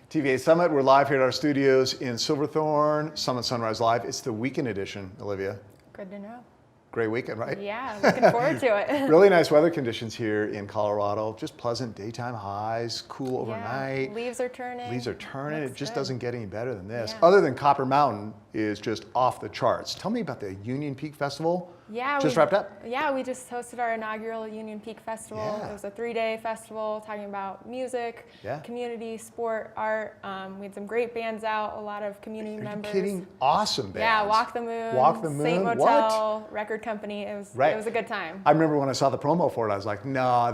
TVA Summit, we're live here at our studios in Silverthorne, Summit Sunrise Live. It's the weekend edition, Olivia. Good to know. Great weekend, right? Yeah, looking forward to it. Really nice weather conditions here in Colorado. Just pleasant daytime highs, cool overnight. Yeah, leaves are turning. Leaves are turning. It just doesn't get any better than this. Yeah. Other than Copper Mountain is just off the charts. Tell me about the Union Peak Festival. Yeah, just wrapped up? Yeah, we just hosted our inaugural Union Peak Festival. Yeah. It was a 3-day festival talking about music, community, sport, art. We had some great bands out, a lot of community members. Are you kidding? Awesome bands. Yeah, Walk the Moon, Walk the Moon, Saint Motel, Record Company. It was a good time. I remember when I saw the promo for it, I was like, nah,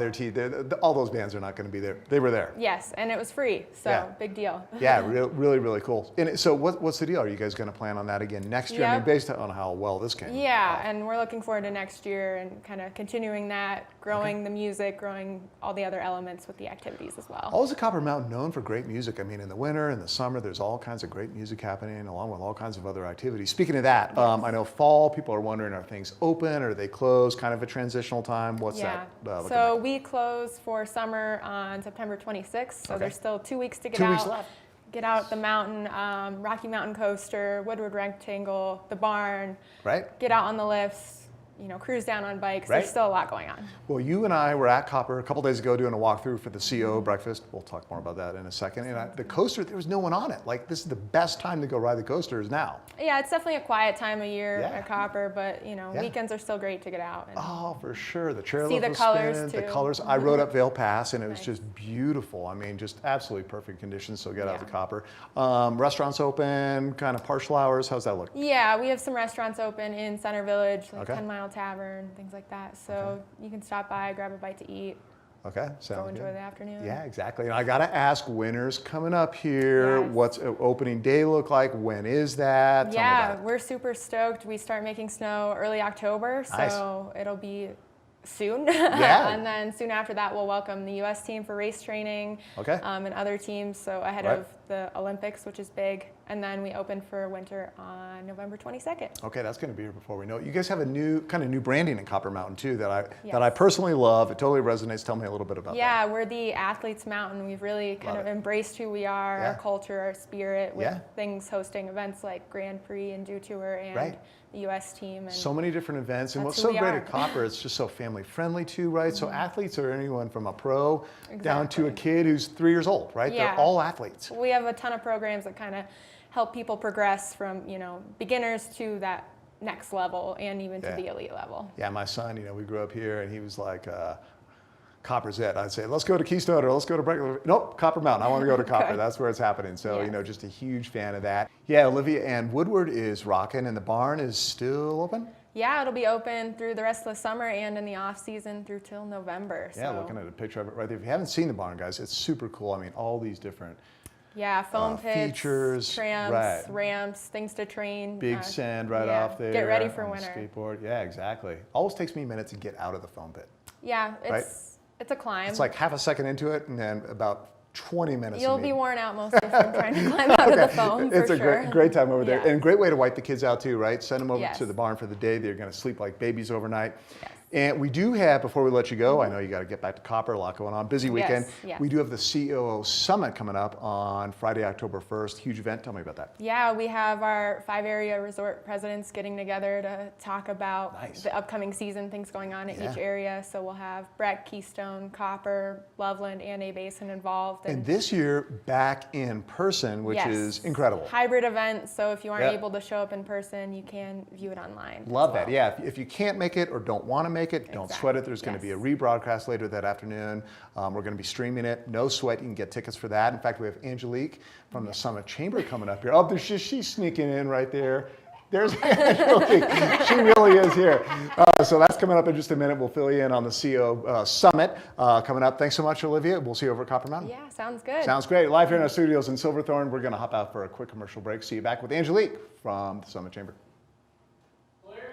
all those bands are not going to be there. They were there. Yes, and it was free, so big deal. Yeah, really, really cool. And so what's the deal? Are you guys going to plan on that again next year? I mean, based on how well this came. Yeah, and we're looking forward to next year and kind of continuing that, growing the music, growing all the other elements with the activities as well. Always a Copper Mountain known for great music. I mean, in the winter, in the summer, there's all kinds of great music happening along with all kinds of other activities. Speaking of that, I know fall, people are wondering, are things open or are they closed? Kind of a transitional time. What's that looking so like? we close for summer on September 26th, so there's still 2 weeks to get 2 out. weeks left. Get out the mountain, Rocky Mountain Coaster, Woodward Rectangle, the barn. Right. Get out on the lifts. Cruise down on bikes. There's still a lot going on. Well, you and I were at Copper a couple days ago doing a walkthrough for the CO breakfast. We'll talk more about that in a second. And the coaster, there was no one on it. Like, this is the best time to go ride the coaster is now. Yeah, it's definitely a quiet time of year at Copper, but weekends are still great to get out. And for sure. The chairlift see the was colors spinning, too. the colors. I rode up Vail Pass and it was just beautiful. I mean, just absolutely perfect conditions. So get out to Copper. Restaurants open, kind of partial hours. How's that look? Yeah, we have some restaurants open in Center Village, like 10 Mile Tavern, things like that. So you can stop by, grab a bite to eat. Okay, sounds go enjoy good. the afternoon. Yeah, exactly. And I got to ask, winter's coming up here. What's opening day look like? When is that? Yeah, we're super stoked. We start making snow early October, so it'll be soon. And then soon after that, we'll welcome the U.S. team for race training and other teams. So ahead of the Olympics, which is big. And then we open for winter on November 22nd. Okay, that's going to be here before we know it. You guys have a new branding in Copper Mountain too that I personally love. It totally resonates. Tell me a little bit about that. Yeah, we're the Athletes Mountain. We've really kind of embraced who we are, our culture, our spirit, with things hosting events like Grand Prix and Dew Tour and the U.S. team. And so many different events. And what's so great at Copper, it's just so family friendly too, right? So athletes are anyone from a pro down to a kid who's 3 years old, right? They're all athletes. We have a ton of programs that kind of help people progress from, beginners to that next level and even to the elite level. Yeah, my son, we grew up here and he was like, Copper's it. I'd say, let's go to Keystone or let's go to Breckler. Nope, Copper Mountain. I want to go to Copper. That's where it's happening. So, just a huge fan of that. Yeah, Olivia, and Woodward is rocking and the barn is still open? Yeah, it'll be open through the rest of the summer and in the off season through till November. Yeah, looking at a picture of it right there. If you haven't seen the barn, guys, it's super cool. I mean, all these different foam pits, features, tramps, ramps, things to train. Big sand off there. Get ready for winter. Skateboard. Yeah, exactly. Always takes me a minute to get out of the foam pit. Yeah, it's a climb. It's like half a second into it and then about 20 minutes. You'll be worn out mostly from trying to climb out of the foam. It's a great time over there. And a great way to wipe the kids out too, right? Send them over to the barn for the day. They're going to sleep like babies overnight. And we do have, before we let you go, I know you got to get back to Copper, a lot going on, busy weekend. We do have the COO Summit coming up on Friday, October 1st. Huge event. Tell me about that. Yeah, we have our 5 area resort presidents getting together to talk about the upcoming season, things going on in each area. So we'll have Breck, Keystone, Copper, Loveland, and A-Basin involved. And this year, back in person, which is incredible. Hybrid event, so if you aren't able to show up in person, you can view it online. Love that. Yeah, if you can't make it or don't want to make it, don't sweat it. There's going to be a rebroadcast later that afternoon. We're going to be streaming it. No sweat. You can get tickets for that. In fact, we have Angelique from the Summit Chamber coming up here. Oh, she's sneaking in right there. There's Angelique. She really is here. So that's coming up in just a minute. We'll fill you in on the CO Summit coming up. Thanks so much, Olivia. We'll see you over at Copper Mountain. Yeah, sounds good. Sounds great. Live here in our studios in Silverthorne. We're going to hop out for a quick commercial break. See you back with Angelique from the Summit Chamber.